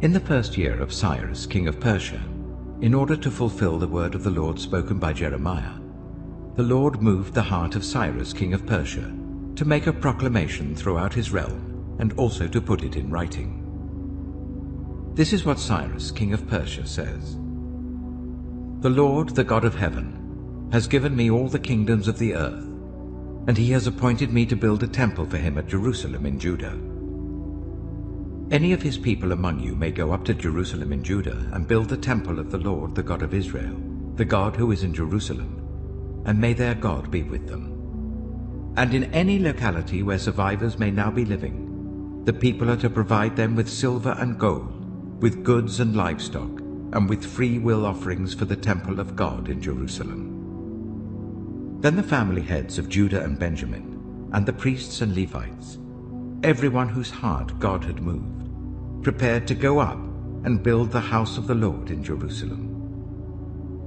In the first year of Cyrus, king of Persia, in order to fulfill the word of the Lord spoken by Jeremiah, the Lord moved the heart of Cyrus, king of Persia, to make a proclamation throughout his realm, and also to put it in writing. This is what Cyrus, king of Persia, says. The Lord, the God of heaven, has given me all the kingdoms of the earth, and he has appointed me to build a temple for him at Jerusalem in Judah. Any of his people among you may go up to Jerusalem in Judah and build the temple of the Lord, the God of Israel, the God who is in Jerusalem, and may their God be with them. And in any locality where survivors may now be living, the people are to provide them with silver and gold, with goods and livestock, and with free will offerings for the temple of God in Jerusalem. Then the family heads of Judah and Benjamin, and the priests and Levites, everyone whose heart God had moved, prepared to go up and build the house of the Lord in Jerusalem.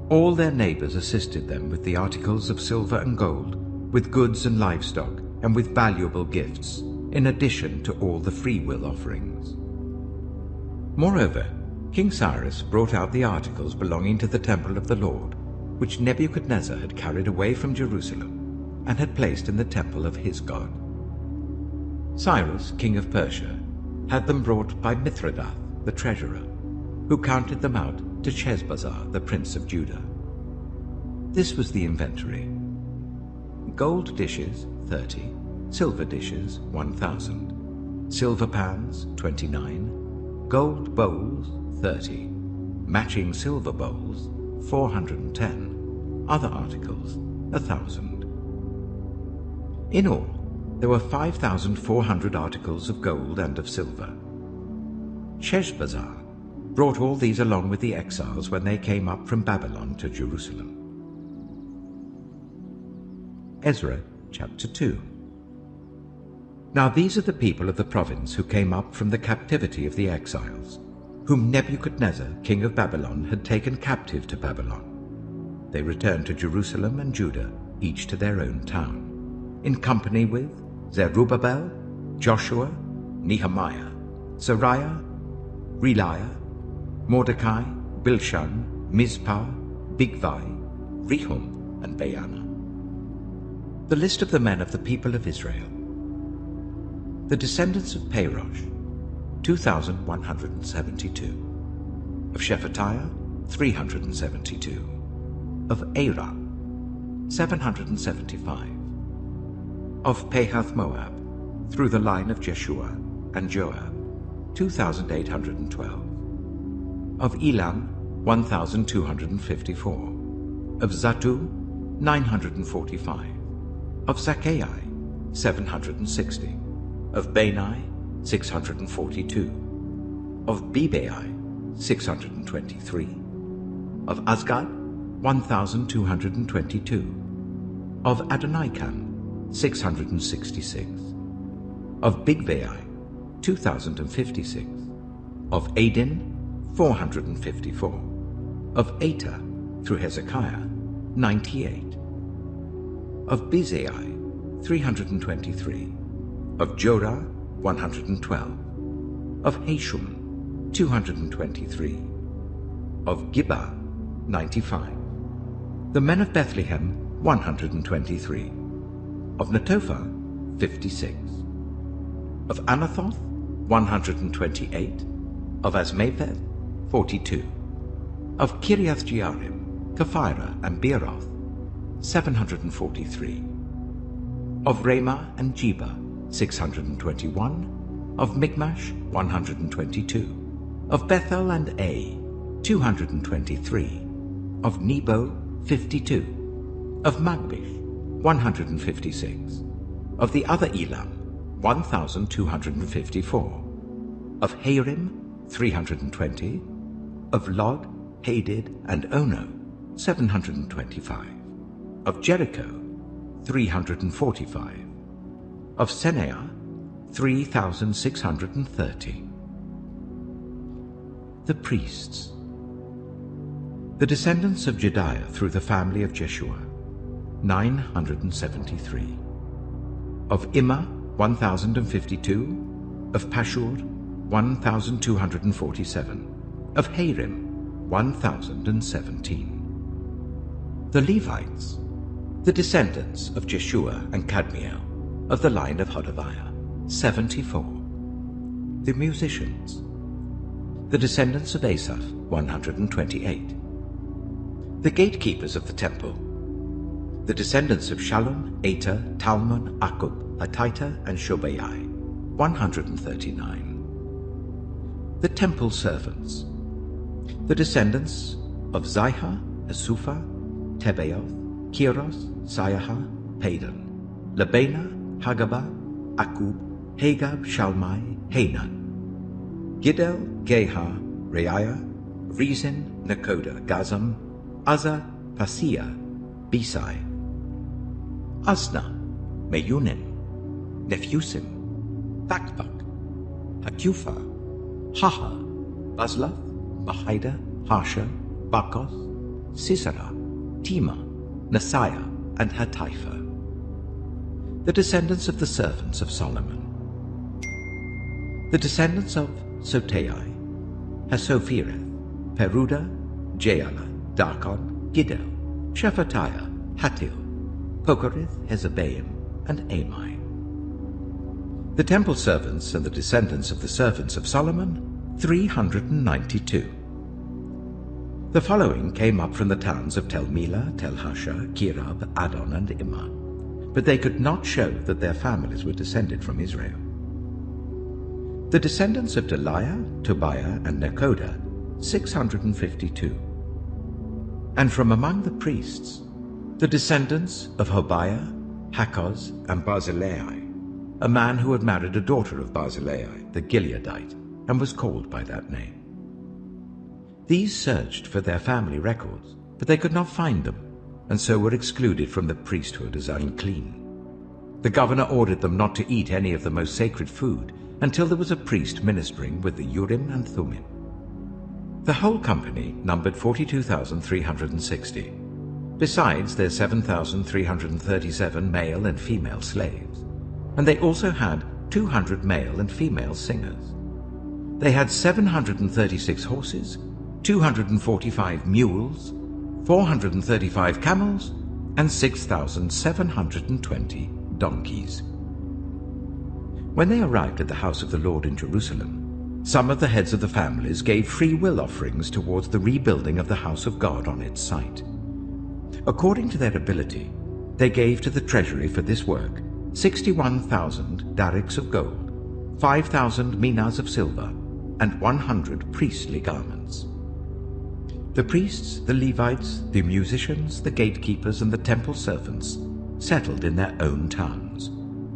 All their neighbors assisted them with the articles of silver and gold, with goods and livestock, and with valuable gifts, in addition to all the free will offerings. Moreover, King Cyrus brought out the articles belonging to the temple of the Lord, which Nebuchadnezzar had carried away from Jerusalem, and had placed in the temple of his God. Cyrus, king of Persia, had them brought by Mithredath, the treasurer, who counted them out to Sheshbazzar, the prince of Judah. This was the inventory: gold dishes, 30, silver dishes, 1,000, silver pans, 29, gold bowls, 30, matching silver bowls, 410, other articles, 1,000. In all, there were 5,400 articles of gold and of silver. Sheshbazzar brought all these along with the exiles when they came up from Babylon to Jerusalem. Ezra chapter 2. Now these are the people of the province who came up from the captivity of the exiles, whom Nebuchadnezzar, king of Babylon, had taken captive to Babylon. They returned to Jerusalem and Judah, each to their own town, in company with Zerubbabel, Joshua, Nehemiah, Sariah, Reliah, Mordecai, Bilshan, Mizpah, Bigvai, Rehum, and Baanah. The list of the men of the people of Israel. The descendants of Parosh, 2,172. Of Shephatiah, 372. Of Arah, 775. Of Pahath-Moab, through the line of Jeshua and Joab, 2,812. Of Elam, 1,254. Of Zattu, 945. Of Zaccai, 760. Of Bani, 642. Of Bebai, 623. Of Azgad, 1,222. Of Adonikam, 666. Of Bigvai, 2,056. Of Adin, 454. Of Ater, through Hezekiah, 98. Of Bezai, 323. Of Jorah, 112. Of Hashum, 223. Of Gibbah, 95. The men of Bethlehem, 123. Of Netophah, 56. Of Anathoth, 128. Of Azmaveth, 42. Of Kiriath-Jearim, Kephirah, and Beeroth, 743. Of Ramah and Jeba, 621. Of Michmash, 122. Of Bethel and Ai, 223. Of Nebo, 52. Of Magbish, 156. Of the other Elam, 1,254. Of Harim, 320. Of Lod, Hadid, and Ono, 725. Of Jericho, 345. Of Senea, 3,630. The priests. The descendants of Jediah through the family of Jeshua, 973. Of Immer, 1,052. Of Pashur, 1,247. Of Harim, 1,017. The Levites, the descendants of Jeshua and Kadmiel, of the line of Hodaviah, 74. The musicians, the descendants of Asaph, 128. The gatekeepers of the temple, the descendants of Shallum, Ater, Talmon, Akub, Hatita, and Shobai, 139. The temple servants, the descendants of Zihah, Asupha, Tebaoth, Kiros, Siaha, Padan, Labana, Hagabah, Akub, Hagab, Shalmai, Hanan, Giddel, Gehar, Reiah, Rezin, Nakoda, Gazam, Uzzah, Paseah, Besai, Asna, Meyunim, Nephusim, Bakbak, Hakupha, Haha, Bazlath, Mahida, Harsha, Bakos, Sisera, Tema, Nasiah, and Hatipha. The descendants of the servants of Solomon. The descendants of Sotai, Hasophireth, Peruda, Jaala, Darkon, Giddel, Shephatiah, Hatil, Pokereth, Hezebaim, and Amai. The temple servants and the descendants of the servants of Solomon, 392. The following came up from the towns of Tel Melah, Tel Harsha, Kirab, Adon, and Immah, but they could not show that their families were descended from Israel. The descendants of Deliah, Tobiah, and Nekoda, 652. And from among the priests, the descendants of Hobiah, Hakkoz, and Barzillai, a man who had married a daughter of Barzillai, the Gileadite, and was called by that name. These searched for their family records, but they could not find them, and so were excluded from the priesthood as unclean. The governor ordered them not to eat any of the most sacred food until there was a priest ministering with the Urim and Thummim. The whole company numbered 42,360, besides their 7,337 male and female slaves, and they also had 200 male and female singers. They had 736 horses, 245 mules, 435 camels, and 6,720 donkeys. When they arrived at the house of the Lord in Jerusalem, some of the heads of the families gave free will offerings towards the rebuilding of the house of God on its site. According to their ability, they gave to the treasury for this work 61,000 darics of gold, 5,000 minas of silver, and 100 priestly garments. The priests, the Levites, the musicians, the gatekeepers, and the temple servants settled in their own towns,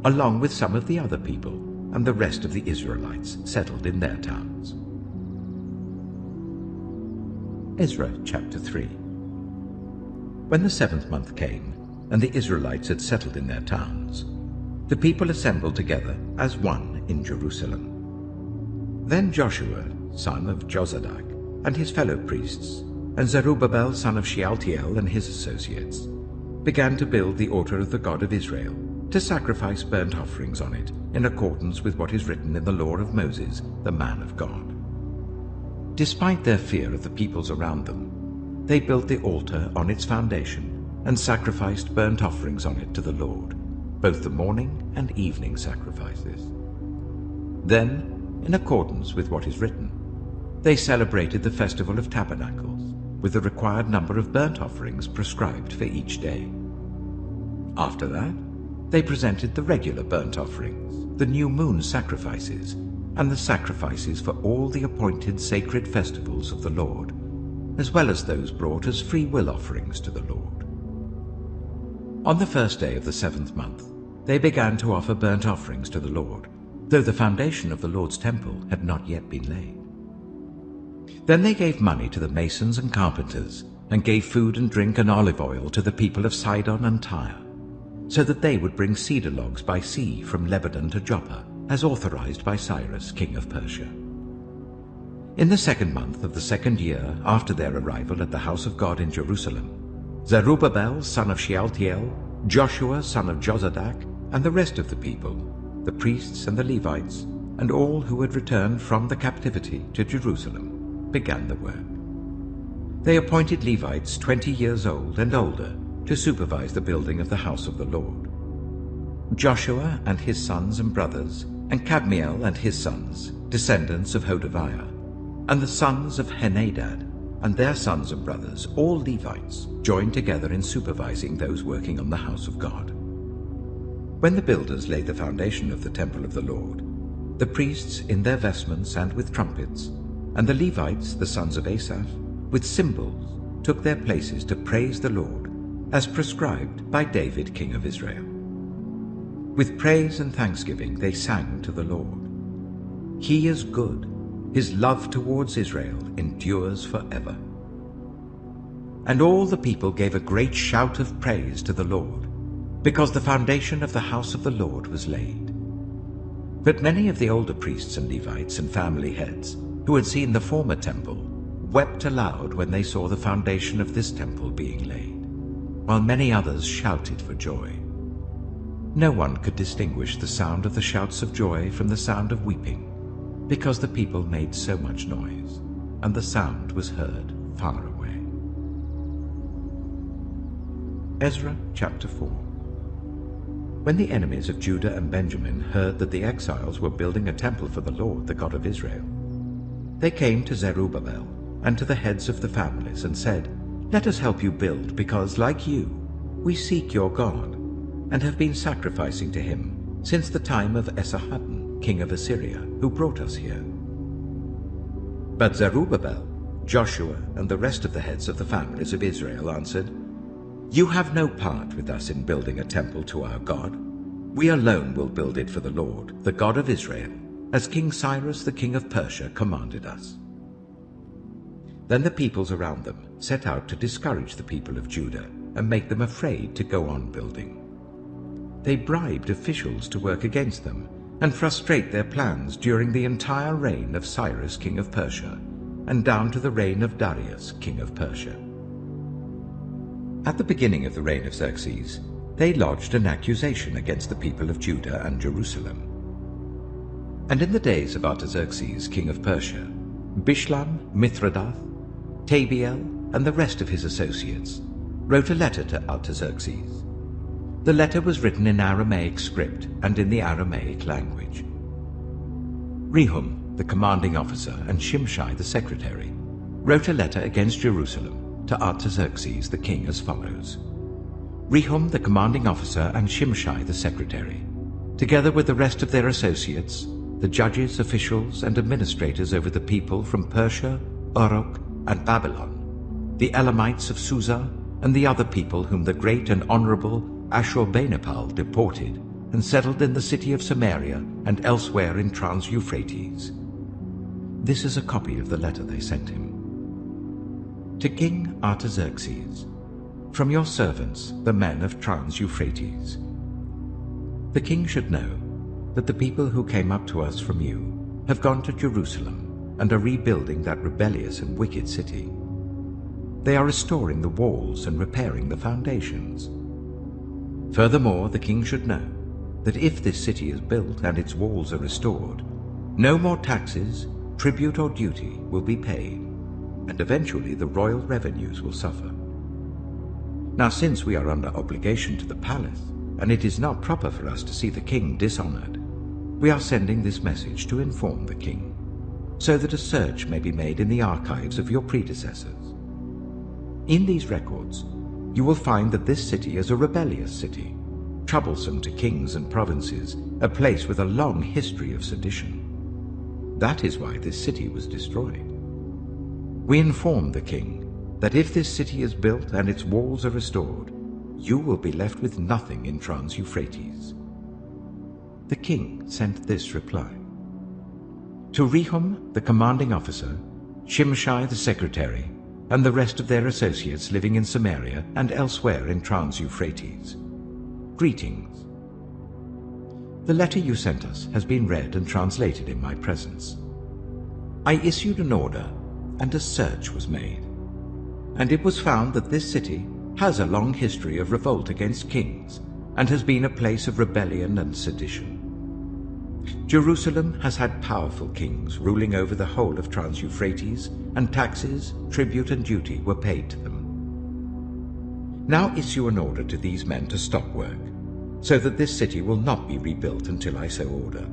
along with some of the other people, and the rest of the Israelites settled in their towns. Ezra chapter 3. When the 7th month came, and the Israelites had settled in their towns, the people assembled together as one in Jerusalem. Then Joshua, son of Jozadak, and his fellow priests, and Zerubbabel, son of Shealtiel, and his associates, began to build the altar of the God of Israel, to sacrifice burnt offerings on it, in accordance with what is written in the law of Moses, the man of God. Despite their fear of the peoples around them, they built the altar on its foundation, and sacrificed burnt offerings on it to the Lord, both the morning and evening sacrifices. Then, in accordance with what is written, they celebrated the Festival of Tabernacles, with the required number of burnt offerings prescribed for each day. After that, they presented the regular burnt offerings, the new moon sacrifices, and the sacrifices for all the appointed sacred festivals of the Lord, as well as those brought as free will offerings to the Lord. On the first day of the 7th month, they began to offer burnt offerings to the Lord, though the foundation of the Lord's temple had not yet been laid. Then they gave money to the masons and carpenters, and gave food and drink and olive oil to the people of Sidon and Tyre, so that they would bring cedar logs by sea from Lebanon to Joppa, as authorized by Cyrus, king of Persia. In the 2nd month of the 2nd year after their arrival at the house of God in Jerusalem, Zerubbabel, son of Shealtiel, Joshua, son of Jozadak, and the rest of the people, the priests and the Levites, and all who had returned from the captivity to Jerusalem began the work. They appointed Levites 20 years old and older to supervise the building of the house of the Lord. Joshua and his sons and brothers, and Kadmiel and his sons, descendants of Hodaviah, and the sons of Henadad, and their sons and brothers, all Levites, joined together in supervising those working on the house of God. When the builders laid the foundation of the temple of the Lord, the priests in their vestments and with trumpets, and the Levites, the sons of Asaph, with cymbals, took their places to praise the Lord, as prescribed by David king of Israel. With praise and thanksgiving they sang to the Lord. He is good, his love towards Israel endures forever. And all the people gave a great shout of praise to the Lord, because the foundation of the house of the Lord was laid. But many of the older priests and Levites and family heads, who had seen the former temple, wept aloud when they saw the foundation of this temple being laid, while many others shouted for joy. No one could distinguish the sound of the shouts of joy from the sound of weeping, because the people made so much noise, and the sound was heard far away. Ezra chapter 4. When the enemies of Judah and Benjamin heard that the exiles were building a temple for the Lord, the God of Israel, they came to Zerubbabel and to the heads of the families and said, "Let us help you build, because, like you, we seek your God, and have been sacrificing to him since the time of Esarhaddon, king of Assyria, who brought us here." But Zerubbabel, Joshua, and the rest of the heads of the families of Israel answered, "You have no part with us in building a temple to our God. We alone will build it for the Lord, the God of Israel, as King Cyrus the king of Persia commanded us." Then the peoples around them set out to discourage the people of Judah and make them afraid to go on building. They bribed officials to work against them and frustrate their plans during the entire reign of Cyrus king of Persia and down to the reign of Darius king of Persia. At the beginning of the reign of Xerxes, they lodged an accusation against the people of Judah and Jerusalem. And in the days of Artaxerxes king of Persia, Bishlam, Mithredath, Tabiel, and the rest of his associates wrote a letter to Artaxerxes. The letter was written in Aramaic script and in the Aramaic language. Rehum, the commanding officer, and Shimshai, the secretary, wrote a letter against Jerusalem to Artaxerxes the king as follows. Rehum, the commanding officer, and Shimshai, the secretary, together with the rest of their associates, the judges, officials, and administrators over the people from Persia, Uruk, and Babylon, the Elamites of Susa, and the other people whom the great and honorable Ashurbanipal deported and settled in the city of Samaria and elsewhere in Trans-Euphrates. This is a copy of the letter they sent him. To King Artaxerxes, from your servants, the men of Trans-Euphrates. The king should know that the people who came up to us from you have gone to Jerusalem and are rebuilding that rebellious and wicked city. They are restoring the walls and repairing the foundations. Furthermore, the king should know that if this city is built and its walls are restored, no more taxes, tribute or duty will be paid, and eventually the royal revenues will suffer. Now, since we are under obligation to the palace, and it is not proper for us to see the king dishonored, we are sending this message to inform the king, so that a search may be made in the archives of your predecessors. In these records, you will find that this city is a rebellious city, troublesome to kings and provinces, a place with a long history of sedition. That is why this city was destroyed. We inform the king that if this city is built and its walls are restored, you will be left with nothing in Trans-Euphrates. The king sent this reply. To Rehum, the commanding officer, Shimshai the secretary, and the rest of their associates living in Samaria and elsewhere in Trans-Euphrates. Greetings. The letter you sent us has been read and translated in my presence. I issued an order, and a search was made. And it was found that this city has a long history of revolt against kings, and has been a place of rebellion and sedition. Jerusalem has had powerful kings ruling over the whole of Trans-Euphrates, and taxes, tribute and duty were paid to them. Now issue an order to these men to stop work, so that this city will not be rebuilt until I so order.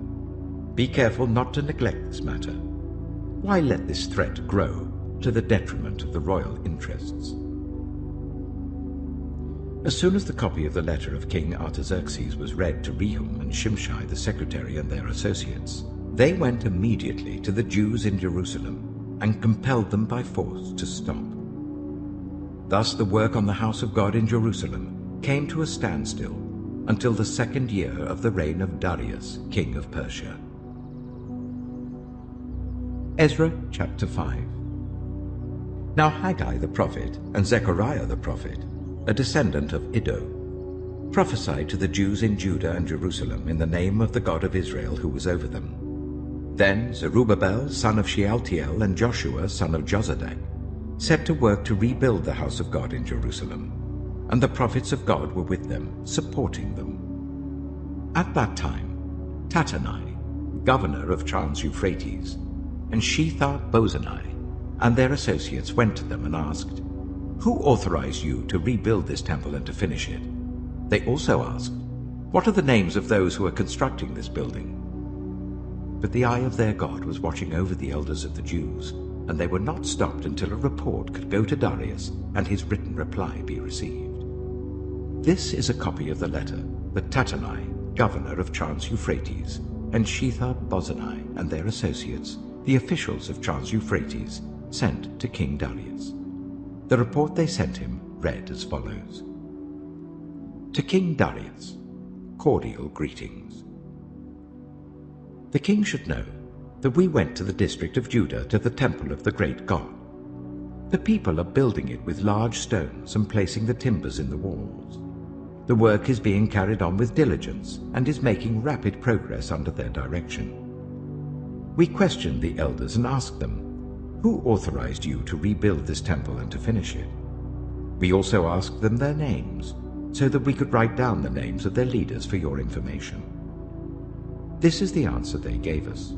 Be careful not to neglect this matter. Why let this threat grow to the detriment of the royal interests? As soon as the copy of the letter of King Artaxerxes was read to Rehum and Shimshai the secretary and their associates, they went immediately to the Jews in Jerusalem and compelled them by force to stop. Thus the work on the house of God in Jerusalem came to a standstill until the 2nd year of the reign of Darius, king of Persia. Ezra chapter 5. Now Haggai the prophet and Zechariah the prophet, a descendant of Iddo, prophesied to the Jews in Judah and Jerusalem in the name of the God of Israel who was over them. Then Zerubbabel, son of Shealtiel, and Joshua, son of Jozadak, set to work to rebuild the house of God in Jerusalem, and the prophets of God were with them, supporting them. At that time, Tattenai, governor of Trans-Euphrates, and Shethar-Bozenai, and their associates went to them and asked, "Who authorized you to rebuild this temple and to finish it?" They also asked, "What are the names of those who are constructing this building?" But the eye of their God was watching over the elders of the Jews, and they were not stopped until a report could go to Darius and his written reply be received. This is a copy of the letter that Tattenai, governor of Trans-Euphrates, and Shethar-Bozenai and their associates, the officials of Trans-Euphrates, sent to King Darius. The report they sent him read as follows. To King Darius, cordial greetings. The king should know that we went to the district of Judah to the temple of the great God. The people are building it with large stones and placing the timbers in the walls. The work is being carried on with diligence and is making rapid progress under their direction. We questioned the elders and asked them, "Who authorized you to rebuild this temple and to finish it?" We also asked them their names, so that we could write down the names of their leaders for your information. This is the answer they gave us.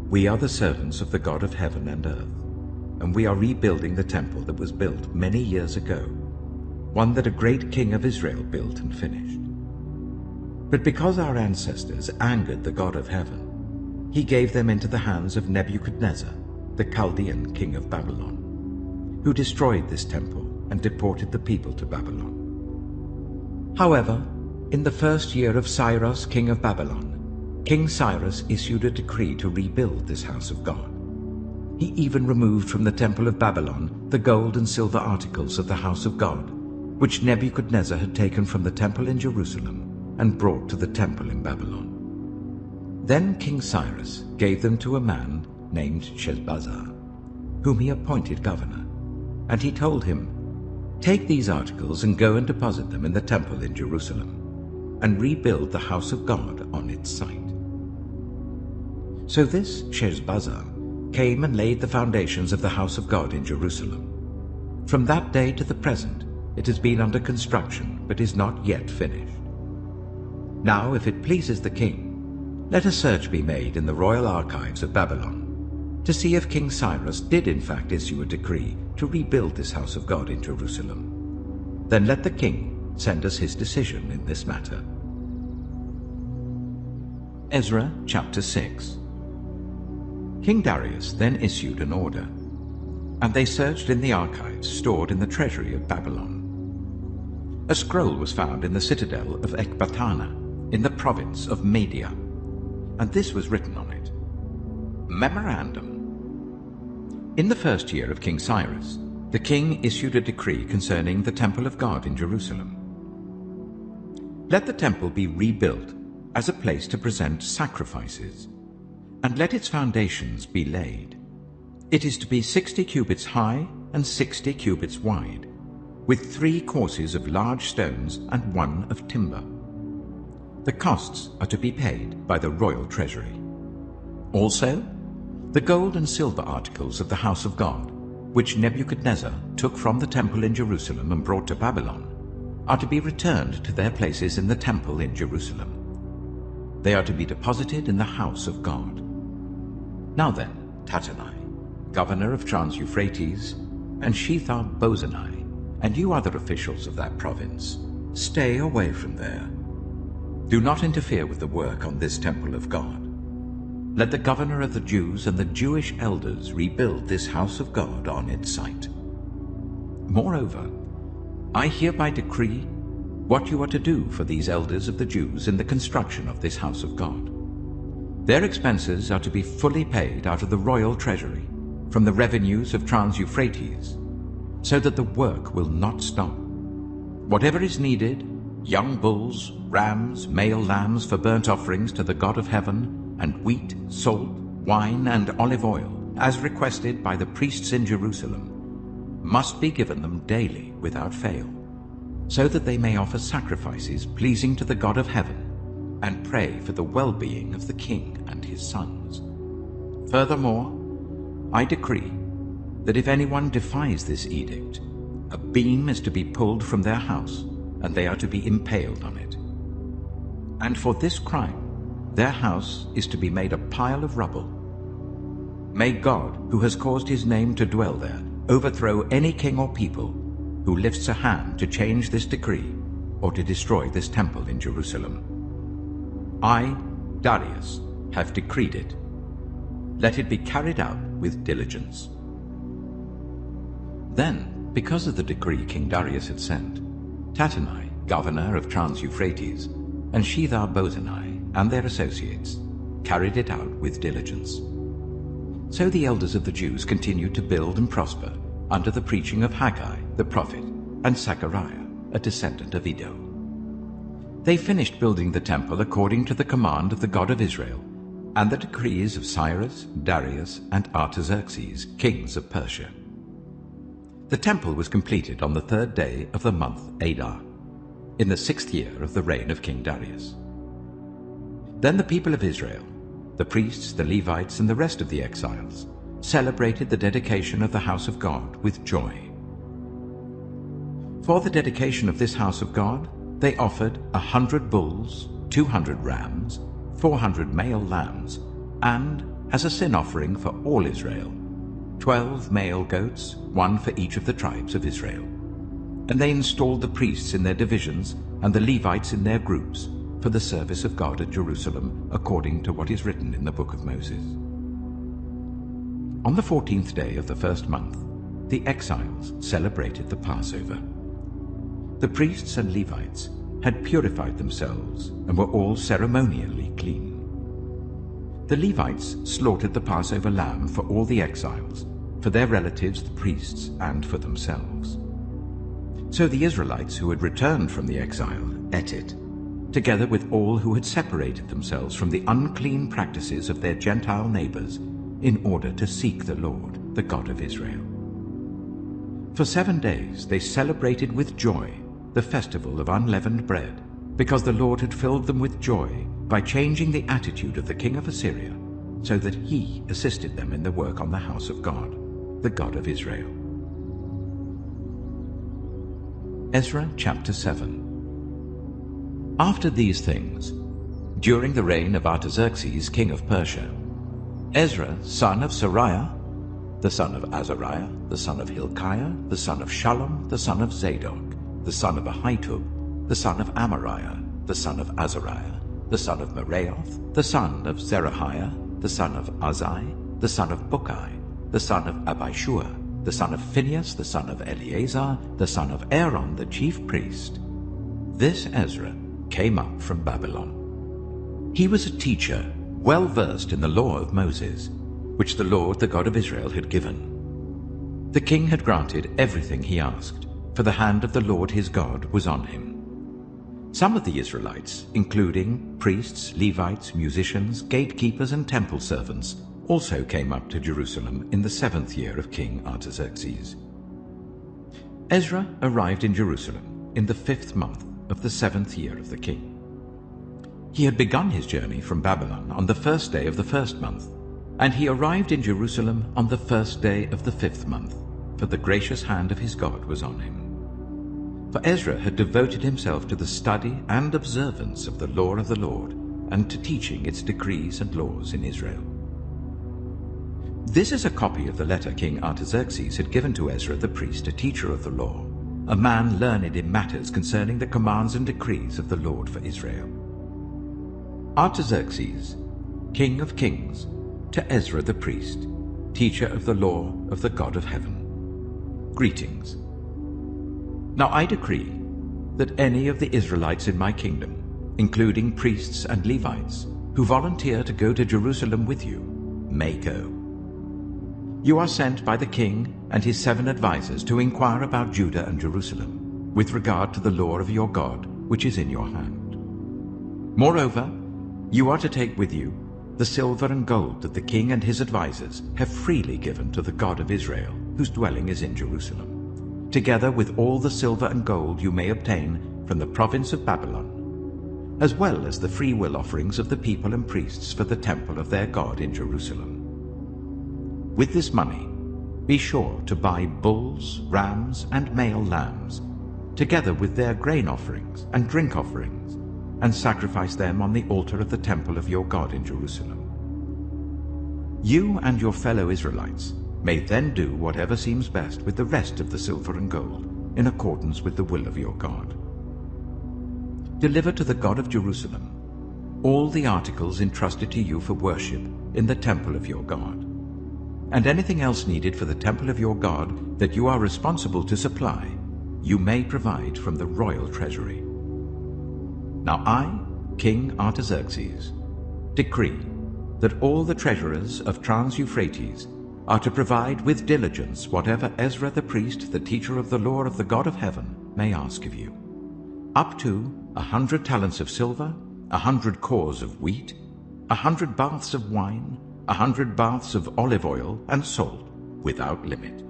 We are the servants of the God of heaven and earth, and we are rebuilding the temple that was built many years ago, one that a great king of Israel built and finished. But because our ancestors angered the God of heaven, he gave them into the hands of Nebuchadnezzar, the Chaldean king of Babylon, who destroyed this temple and deported the people to Babylon. However, in the 1st year of Cyrus, king of Babylon, King Cyrus issued a decree to rebuild this house of God. He even removed from the temple of Babylon the gold and silver articles of the house of God, which Nebuchadnezzar had taken from the temple in Jerusalem and brought to the temple in Babylon. Then King Cyrus gave them to a man named Sheshbazzar, whom he appointed governor, and he told him, "Take these articles and go and deposit them in the temple in Jerusalem, and rebuild the house of God on its site." So this Sheshbazzar came and laid the foundations of the house of God in Jerusalem. From that day to the present it has been under construction, but is not yet finished. Now, if it pleases the king, let a search be made in the royal archives of Babylon, to see if King Cyrus did in fact issue a decree to rebuild this house of God in Jerusalem. Then let the king send us his decision in this matter. Ezra chapter 6. King Darius then issued an order, and they searched in the archives stored in the treasury of Babylon. A scroll was found in the citadel of Ecbatana, in the province of Media, and this was written on it. Memorandum. In the 1st year of King Cyrus, the king issued a decree concerning the temple of God in Jerusalem. Let the temple be rebuilt as a place to present sacrifices, and let its foundations be laid. It is to be 60 cubits high and 60 cubits wide, with 3 courses of large stones and 1 of timber. The costs are to be paid by the royal treasury. Also, the gold and silver articles of the house of God, which Nebuchadnezzar took from the temple in Jerusalem and brought to Babylon, are to be returned to their places in the temple in Jerusalem. They are to be deposited in the house of God. Now then, Tattenai, governor of Trans-Euphrates, and Shethar-Bozenai, and you other officials of that province, stay away from there. Do not interfere with the work on this temple of God. Let the governor of the Jews and the Jewish elders rebuild this house of God on its site. Moreover, I hereby decree what you are to do for these elders of the Jews in the construction of this house of God. Their expenses are to be fully paid out of the royal treasury, from the revenues of Trans-Euphrates, so that the work will not stop. Whatever is needed, young bulls, rams, male lambs for burnt offerings to the God of heaven, and wheat, salt, wine, and olive oil, as requested by the priests in Jerusalem, must be given them daily without fail, so that they may offer sacrifices pleasing to the God of heaven, and pray for the well-being of the king and his sons. Furthermore, I decree that if anyone defies this edict, a beam is to be pulled from their house, and they are to be impaled on it. And for this crime, their house is to be made a pile of rubble. May God, who has caused his name to dwell there, overthrow any king or people who lifts a hand to change this decree or to destroy this temple in Jerusalem. I, Darius, have decreed it. Let it be carried out with diligence. Then, because of the decree King Darius had sent, Tattenai, governor of Trans-Euphrates, and Shethar-Bozenai and their associates carried it out with diligence. So the elders of the Jews continued to build and prosper under the preaching of Haggai the prophet and Zechariah, a descendant of Iddo. They finished building the temple according to the command of the God of Israel and the decrees of Cyrus, Darius, and Artaxerxes, kings of Persia. The temple was completed on the 3rd day of the month Adar, in the 6th year of the reign of King Darius. Then the people of Israel, the priests, the Levites, and the rest of the exiles, celebrated the dedication of the house of God with joy. For the dedication of this house of God, they offered 100 bulls, 200 rams, 400 male lambs, and, as a sin offering for all Israel, 12 male goats, one for each of the tribes of Israel. And they installed the priests in their divisions and the Levites in their groups for the service of God at Jerusalem, according to what is written in the book of Moses. On the 14th day of the 1st month, the exiles celebrated the Passover. The priests and Levites had purified themselves and were all ceremonially clean. The Levites slaughtered the Passover lamb for all the exiles, for their relatives the priests, and for themselves. So the Israelites who had returned from the exile ate it, together with all who had separated themselves from the unclean practices of their Gentile neighbors, in order to seek the Lord, the God of Israel. For 7 days they celebrated with joy the festival of unleavened bread, because the Lord had filled them with joy by changing the attitude of the king of Assyria, so that he assisted them in the work on the house of God, the God of Israel. Ezra chapter 7. After these things, during the reign of Artaxerxes, king of Persia, Ezra, son of Seraiah, the son of Azariah, the son of Hilkiah, the son of Shallum, the son of Zadok, the son of Ahitub, the son of Amariah, the son of Azariah, the son of Meraioth, the son of Zerahiah, the son of Azai, the son of Bukai, the son of Abishua, the son of Phinehas, the son of Eleazar, the son of Aaron, the chief priest. This Ezra came up from Babylon. He was a teacher, well versed in the law of Moses, which the Lord, the God of Israel, had given. The king had granted everything he asked, for the hand of the Lord his God was on him. Some of the Israelites, including priests, Levites, musicians, gatekeepers, and temple servants, also came up to Jerusalem in the 7th year of King Artaxerxes. Ezra arrived in Jerusalem in the 5th month of the 7th year of the king. He had begun his journey from Babylon on the 1st day of the 1st month, and he arrived in Jerusalem on the 1st day of the 5th month, for the gracious hand of his God was on him. For Ezra had devoted himself to the study and observance of the law of the Lord, and to teaching its decrees and laws in Israel. This is a copy of the letter King Artaxerxes had given to Ezra the priest, a teacher of the law, a man learned in matters concerning the commands and decrees of the Lord for Israel. Artaxerxes, King of Kings, to Ezra the priest, teacher of the law of the God of heaven. Greetings. Now I decree that any of the Israelites in my kingdom, including priests and Levites, who volunteer to go to Jerusalem with you, may go. You are sent by the king and his 7 advisers to inquire about Judah and Jerusalem, with regard to the law of your God, which is in your hand. Moreover, you are to take with you the silver and gold that the king and his advisers have freely given to the God of Israel, whose dwelling is in Jerusalem, together with all the silver and gold you may obtain from the province of Babylon, as well as the freewill offerings of the people and priests for the temple of their God in Jerusalem. With this money, be sure to buy bulls, rams, and male lambs, together with their grain offerings and drink offerings, and sacrifice them on the altar of the temple of your God in Jerusalem. You and your fellow Israelites may then do whatever seems best with the rest of the silver and gold, in accordance with the will of your God. Deliver to the God of Jerusalem all the articles entrusted to you for worship in the temple of your God, and anything else needed for the temple of your God that you are responsible to supply, you may provide from the royal treasury. Now I, King Artaxerxes, decree that all the treasurers of Trans-Euphrates are to provide with diligence whatever Ezra the priest, the teacher of the law of the God of heaven, may ask of you, up to 100 talents of silver, 100 cors of wheat, 100 baths of wine, 100 baths of olive oil and salt, without limit.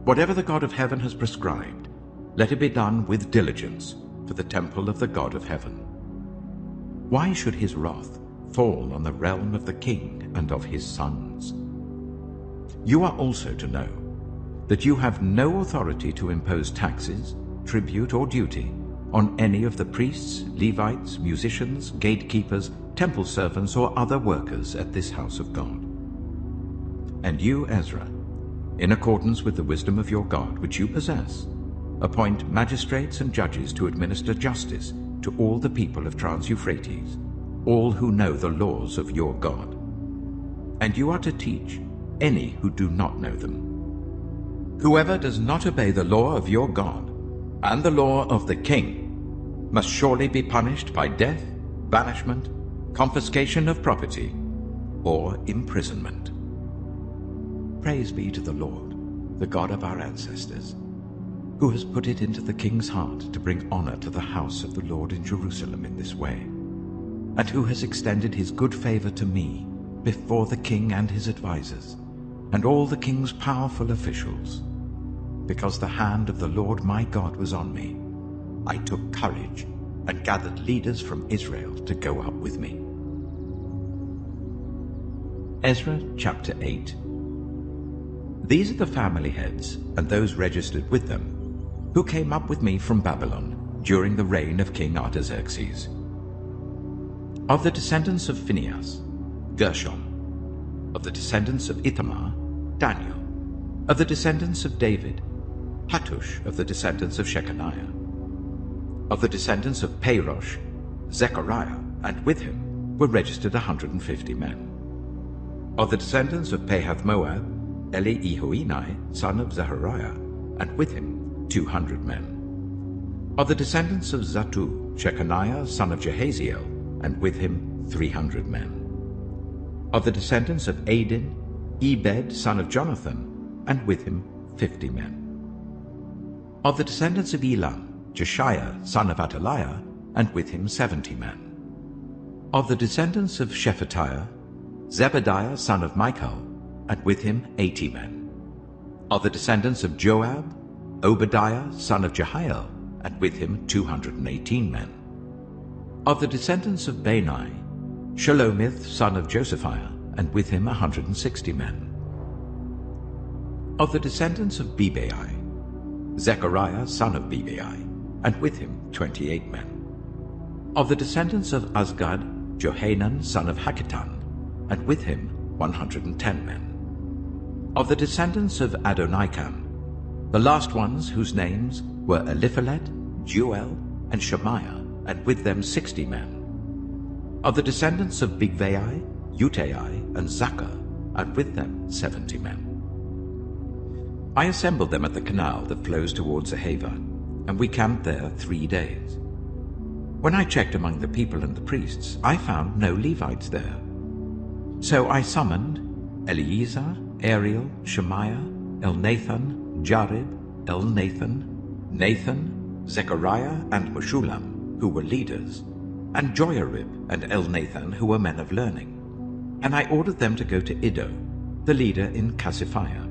Whatever the God of heaven has prescribed, let it be done with diligence for the temple of the God of heaven. Why should his wrath fall on the realm of the king and of his sons? You are also to know that you have no authority to impose taxes, tribute, or duty on any of the priests, Levites, musicians, gatekeepers, temple servants, or other workers at this house of God. And you, Ezra, in accordance with the wisdom of your God which you possess, appoint magistrates and judges to administer justice to all the people of Trans-Euphrates, all who know the laws of your God. And you are to teach any who do not know them. Whoever does not obey the law of your God and the law of the king must surely be punished by death, banishment, confiscation of property, or imprisonment. Praise be to the Lord, the God of our ancestors, who has put it into the king's heart to bring honor to the house of the Lord in Jerusalem in this way, and who has extended his good favor to me before the king and his advisers, and all the king's powerful officials. Because the hand of the Lord my God was on me, I took courage and gathered leaders from Israel to go up with me. Ezra chapter 8. These are the family heads and those registered with them who came up with me from Babylon during the reign of King Artaxerxes. Of the descendants of Phinehas, Gershom. Of the descendants of Ithamar, Daniel. Of the descendants of David, Hattush. Of the descendants of Shechaniah. Of the descendants of Parosh, Zechariah, and with him were registered 150 men. Of the descendants of Pahath-Moab, Eli-Ehoenai, son of Zechariah, and with him 200 men. Of the descendants of Zattu, Shechaniah, son of Jehaziel, and with him 300 men. Of the descendants of Adin, Ebed, son of Jonathan, and with him 50 men. Of the descendants of Elam, Jeshiah, son of Ataliah, and with him 70 men. Of the descendants of Shephatiah, Zebediah, son of Michael, and with him 80 men. Of the descendants of Joab, Obadiah, son of Jehiel, and with him 218 men. Of the descendants of Bani, Shelomith, son of Josephiah, and with him 160 men. Of the descendants of Bebai, Zechariah, son of Bebai, and with him 28 men. Of the descendants of Azgad, Johanan son of Hakkitan, and with him 110 men. Of the descendants of Adonikam, the last ones whose names were Eliphalet, Jeuel, and Shemaiah, and with them 60 men. Of the descendants of Bigvai, Utai, and Zakkar, and with them 70 men. I assembled them at the canal that flows towards Ahava, and we camped there 3 days. When I checked among the people and the priests, I found no Levites there. So I summoned Eleazar, Ariel, Shemaiah, Elnathan, Jarib, Elnathan, Nathan, Zechariah, and Meshullam, who were leaders, and Joiarib and Elnathan, who were men of learning. And I ordered them to go to Iddo, the leader in Cassiphia.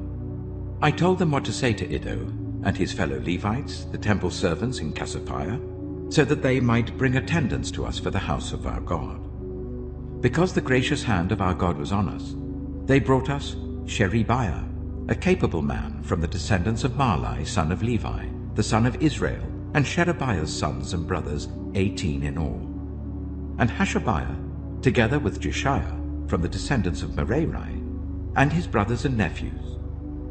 I told them what to say to Iddo and his fellow Levites, the temple servants in Cassiphia, so that they might bring attendance to us for the house of our God. Because the gracious hand of our God was on us, they brought us Sherebiah, a capable man from the descendants of Mahli, son of Levi, the son of Israel, and Sherebiah's sons and brothers, 18 in all. And Hashabiah, together with Jeshiah, from the descendants of Merari, and his brothers and nephews,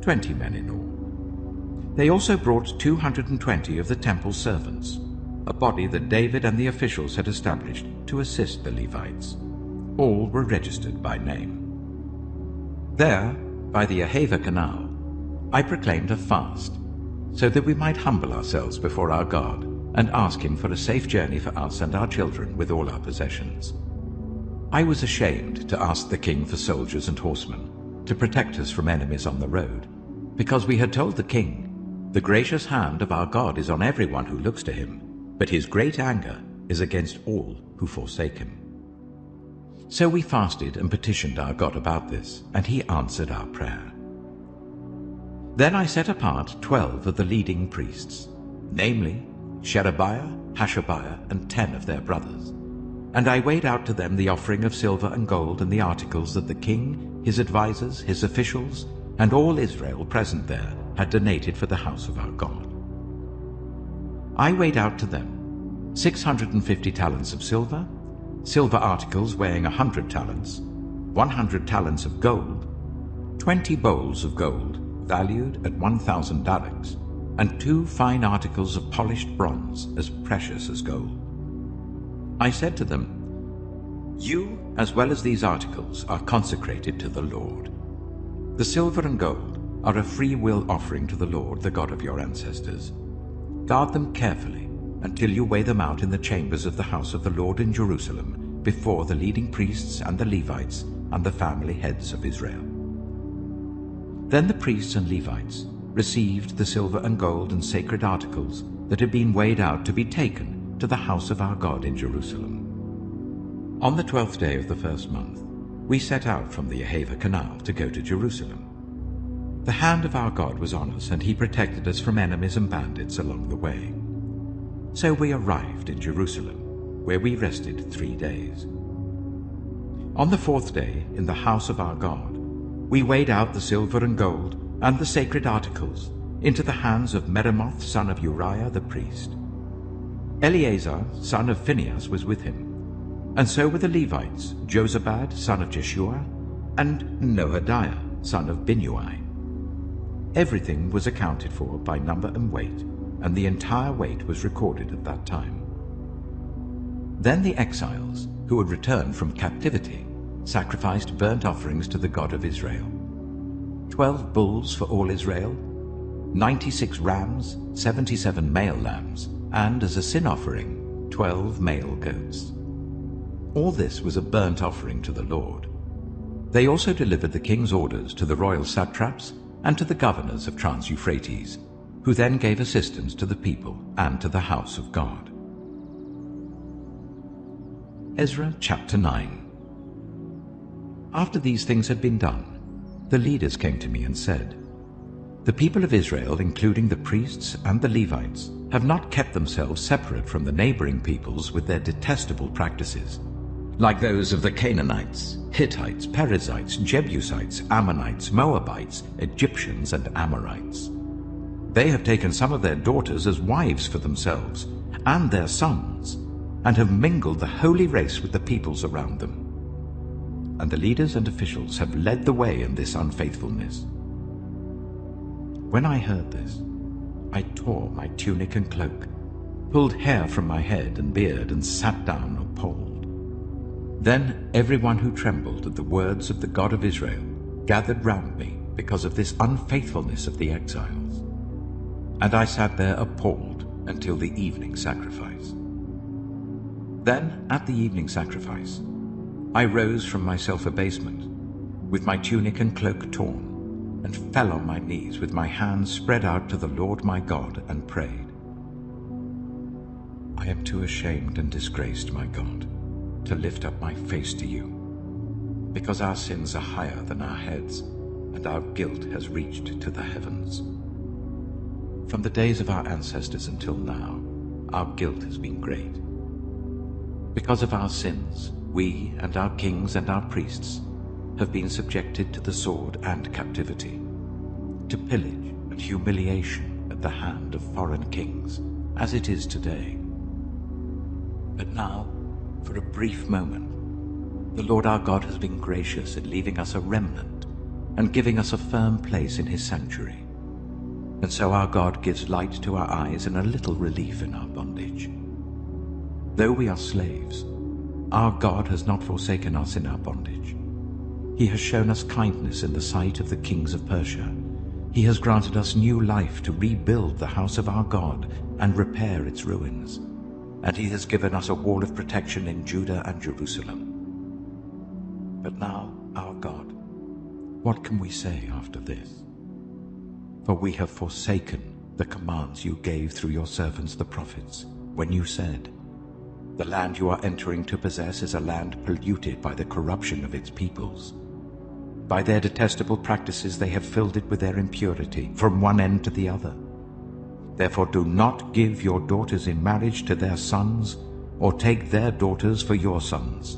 20 men in all. They also brought 220 of the temple servants, a body that David and the officials had established to assist the Levites. All were registered by name. There, by the Ahava canal, I proclaimed a fast, so that we might humble ourselves before our God and ask him for a safe journey for us and our children with all our possessions. I was ashamed to ask the king for soldiers and horsemen to protect us from enemies on the road, because we had told the king, "The gracious hand of our God is on everyone who looks to him, but his great anger is against all who forsake him." So we fasted and petitioned our God about this, and he answered our prayer. Then I set apart 12 of the leading priests, namely Sherebiah, Hashabiah, and 10 of their brothers. And I weighed out to them the offering of silver and gold and the articles that the king, his advisers, his officials, and all Israel present there had donated for the house of our God. I weighed out to them 650 talents of silver, silver articles weighing 100 talents, 100 talents of gold, 20 bowls of gold valued at 1,000 darics, and 2 fine articles of polished bronze as precious as gold. I said to them, "You, as well as these articles, are consecrated to the Lord. The silver and gold are a free will offering to the Lord, the God of your ancestors. Guard them carefully until you weigh them out in the chambers of the house of the Lord in Jerusalem before the leading priests and the Levites and the family heads of Israel." Then the priests and Levites received the silver and gold and sacred articles that had been weighed out to be taken to the house of our God in Jerusalem. On the 12th day of the first month, we set out from the Ahava canal to go to Jerusalem. The hand of our God was on us, and he protected us from enemies and bandits along the way. So we arrived in Jerusalem, where we rested 3 days. On the 4th day, in the house of our God, we weighed out the silver and gold and the sacred articles into the hands of Meremoth son of Uriah the priest. Eleazar son of Phinehas was with him, and so were the Levites, Jozabad son of Jeshua, and Nohadiah son of Binnui. Everything was accounted for by number and weight, and the entire weight was recorded at that time. Then the exiles, who had returned from captivity, sacrificed burnt offerings to the God of Israel. 12 bulls for all Israel, 96 rams, 77 male lambs, and as a sin offering, 12 male goats. All this was a burnt offering to the Lord. They also delivered the king's orders to the royal satraps and to the governors of Trans-Euphrates, who then gave assistance to the people and to the house of God. Ezra chapter 9. After these things had been done, the leaders came to me and said, "The people of Israel, including the priests and the Levites, have not kept themselves separate from the neighboring peoples with their detestable practices, like those of the Canaanites, Hittites, Perizzites, Jebusites, Ammonites, Moabites, Egyptians, and Amorites. They have taken some of their daughters as wives for themselves, and their sons, and have mingled the holy race with the peoples around them. And the leaders and officials have led the way in this unfaithfulness. When I heard this, I tore my tunic and cloak, pulled hair from my head and beard, and sat down appalled. Then everyone who trembled at the words of the God of Israel gathered round me because of this unfaithfulness of the exiles. And I sat there appalled until the evening sacrifice. Then, at the evening sacrifice, I rose from my self-abasement, with my tunic and cloak torn, and fell on my knees with my hands spread out to the Lord my God, and prayed. I am too ashamed and disgraced, my God, to lift up my face to you, because our sins are higher than our heads, and our guilt has reached to the heavens. From the days of our ancestors until now, our guilt has been great. Because of our sins, we and our kings and our priests have been subjected to the sword and captivity, to pillage and humiliation at the hand of foreign kings, as it is today. But now, for a brief moment, the Lord our God has been gracious in leaving us a remnant and giving us a firm place in his sanctuary. And so our God gives light to our eyes and a little relief in our bondage. Though we are slaves, our God has not forsaken us in our bondage. He has shown us kindness in the sight of the kings of Persia. He has granted us new life to rebuild the house of our God and repair its ruins. And he has given us a wall of protection in Judah and Jerusalem. But now, our God, what can we say after this? For we have forsaken the commands you gave through your servants the prophets, when you said, "The land you are entering to possess is a land polluted by the corruption of its peoples. By their detestable practices they have filled it with their impurity, from one end to the other. Therefore do not give your daughters in marriage to their sons, or take their daughters for your sons.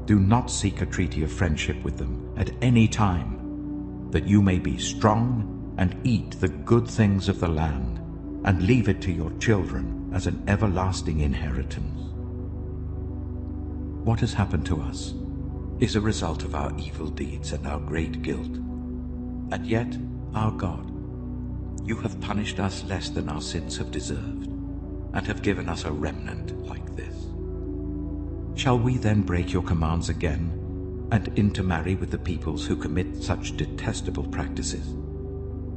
Do not seek a treaty of friendship with them at any time, that you may be strong and eat the good things of the land, and leave it to your children as an everlasting inheritance." What has happened to us is a result of our evil deeds and our great guilt. And yet, our God, you have punished us less than our sins have deserved, and have given us a remnant like this. Shall we then break your commands again, and intermarry with the peoples who commit such detestable practices?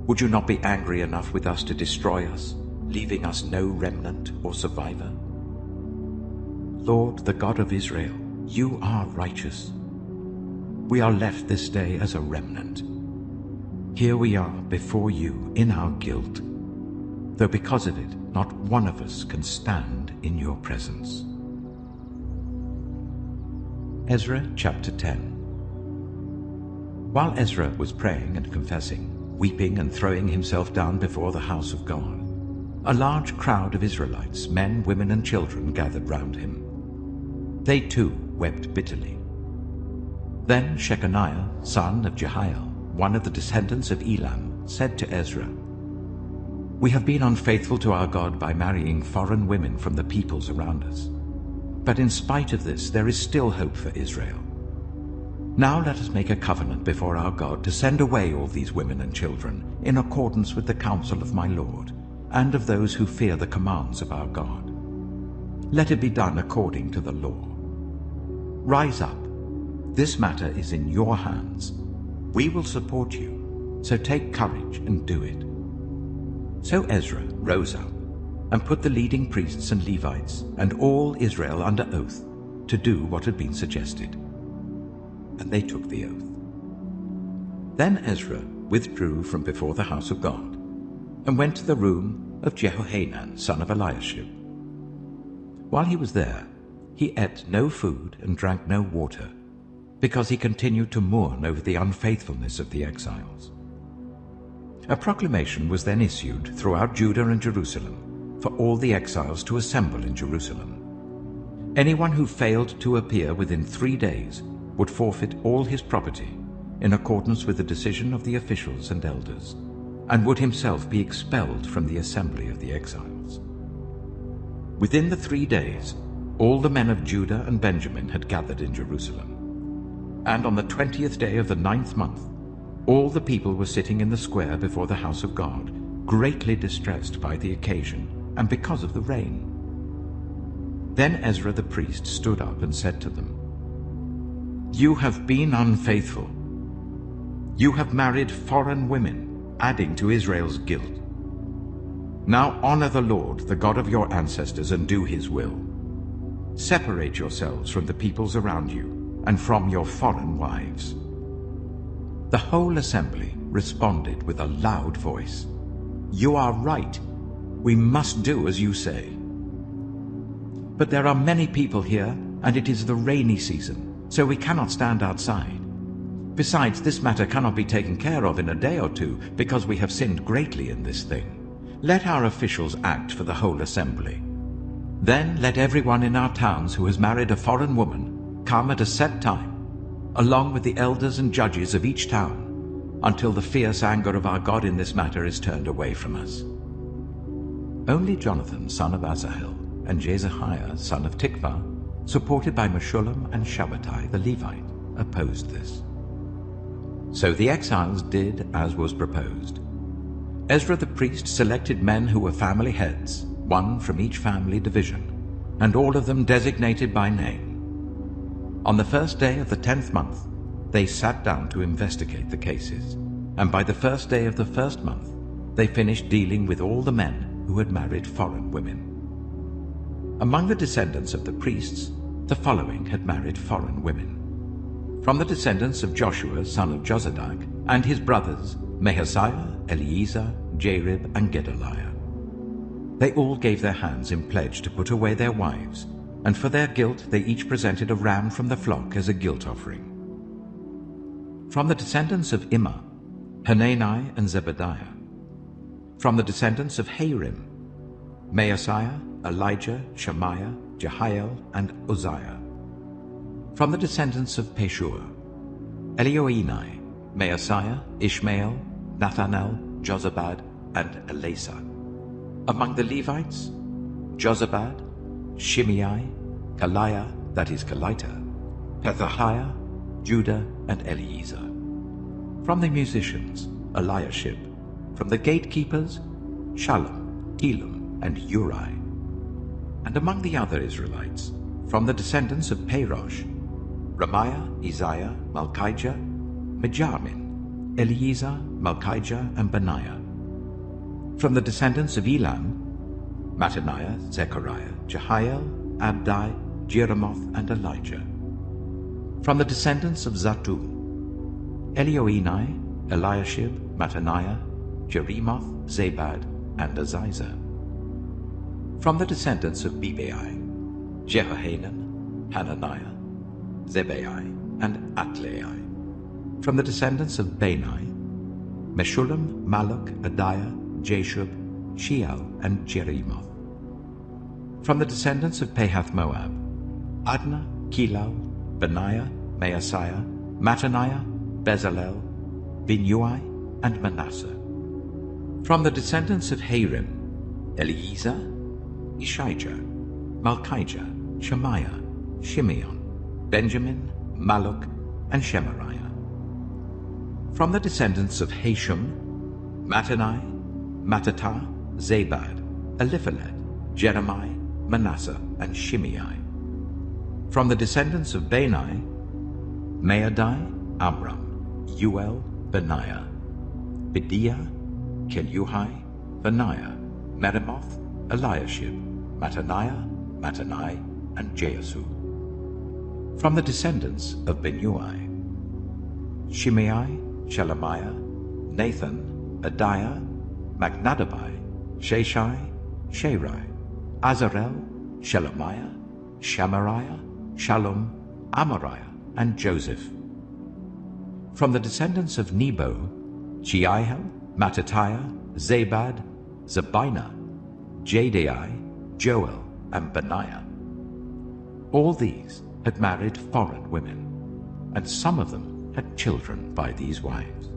Would you not be angry enough with us to destroy us, leaving us no remnant or survivor? Lord, the God of Israel, you are righteous. We are left this day as a remnant. Here we are before you in our guilt, though because of it not one of us can stand in your presence. Ezra chapter 10. While Ezra was praying and confessing, weeping and throwing himself down before the house of God, a large crowd of Israelites, men, women, and children, gathered round him. They too wept bitterly. Then Shechaniah, son of Jehiel, one of the descendants of Elam, said to Ezra, "We have been unfaithful to our God by marrying foreign women from the peoples around us. But in spite of this, there is still hope for Israel. Now let us make a covenant before our God to send away all these women and children in accordance with the counsel of my Lord and of those who fear the commands of our God. Let it be done according to the law. Rise up. This matter is in your hands. We will support you, so take courage and do it." So Ezra rose up and put the leading priests and Levites and all Israel under oath to do what had been suggested. And they took the oath. Then Ezra withdrew from before the house of God and went to the room of Jehohanan, son of Eliashib. While he was there, he ate no food and drank no water, because he continued to mourn over the unfaithfulness of the exiles. A proclamation was then issued throughout Judah and Jerusalem for all the exiles to assemble in Jerusalem. Anyone who failed to appear within 3 days would forfeit all his property in accordance with the decision of the officials and elders, and would himself be expelled from the assembly of the exiles. Within the 3 days, all the men of Judah and Benjamin had gathered in Jerusalem. And on the 20th day of the 9th month, all the people were sitting in the square before the house of God, greatly distressed by the occasion, and because of the rain. Then Ezra the priest stood up and said to them, "You have been unfaithful. You have married foreign women, adding to Israel's guilt. Now honor the Lord, the God of your ancestors, and do his will. Separate yourselves from the peoples around you and from your foreign wives." The whole assembly responded with a loud voice, "You are right. We must do as you say. But there are many people here, and it is the rainy season, so we cannot stand outside. Besides, this matter cannot be taken care of in a day or two, because we have sinned greatly in this thing. Let our officials act for the whole assembly. Then let everyone in our towns who has married a foreign woman come at a set time, along with the elders and judges of each town, until the fierce anger of our God in this matter is turned away from us." Only Jonathan, son of Asahel, and Jezahiah, son of Tikvah, supported by Meshullam and Shabbatai the Levite, opposed this. So the exiles did as was proposed. Ezra the priest selected men who were family heads, one from each family division, and all of them designated by name. On the first day of the 10th month, they sat down to investigate the cases, and by the first day of the first month, they finished dealing with all the men who had married foreign women. Among the descendants of the priests, the following had married foreign women. From the descendants of Joshua, son of Jozadak, and his brothers, Mahasiah, Eleazar, Jarib, and Gedaliah. They all gave their hands in pledge to put away their wives, and for their guilt they each presented a ram from the flock as a guilt offering. From the descendants of Immer, Hanani and Zebediah. From the descendants of Harim, Maaseiah, Elijah, Shemaiah, Jehiel, and Uzziah. From the descendants of Pashur, Elioenai, Maaseiah, Ishmael, Nathanael, Jozabad, and Elasah. Among the Levites, Jozabad, Shimei, Kaliah, that is Kalita, Pethahiah, Judah, and Eliezer. From the musicians, Eliashib. From the gatekeepers, Shallum, Elam, and Uri. And among the other Israelites, from the descendants of Parosh, Ramiah, Isaiah, Malchijah, Mijamin, Eliezer, Malchijah, and Benaiah. From the descendants of Elam, Mattaniah, Zechariah, Jehiel, Abdi, Jeremoth, and Elijah. From the descendants of Zatu, Elioenai, Eliashib, Mattaniah, Jeremoth, Zabad, and Aziza. From the descendants of Bebai, Jehohanan, Hananiah, Zebai, and Atlai. From the descendants of Bani, Meshullam, Maluk, Adiah, Jashub, Sheal, and Jeremoth. From the descendants of Pahath-Moab, Adnah, Kilal, Benaiah, Maaseiah, Mattaniah, Bezalel, Binnui, and Manasseh. From the descendants of Harim, Eliezer, Ishijah, Malchijah, Shemaiah, Shimeon, Benjamin, Maluk, and Shemariah. From the descendants of Hashum, Mattani, Mattatah, Zabad, Eliphalet, Jeremiah, Manasseh, and Shimei. From the descendants of Bani, Maadai, Amram, Uel, Benaiah, Bediah, Keluhi, Benaiah, Meremoth, Eliashib, Mattaniah, Mattanai, and Jeasu. From the descendants of Binnui, Shimei, Shelemiah, Nathan, Adiah, Magnadabai, Sheshai, Sherai, Azarel, Shelemiah, Shamariah, Shallum, Amariah, and Joseph. From the descendants of Nebo, Jehiel, Mattatiah, Zabad, Zabinah, Jadai, Joel, and Benaiah. All these had married foreign women, and some of them had children by these wives.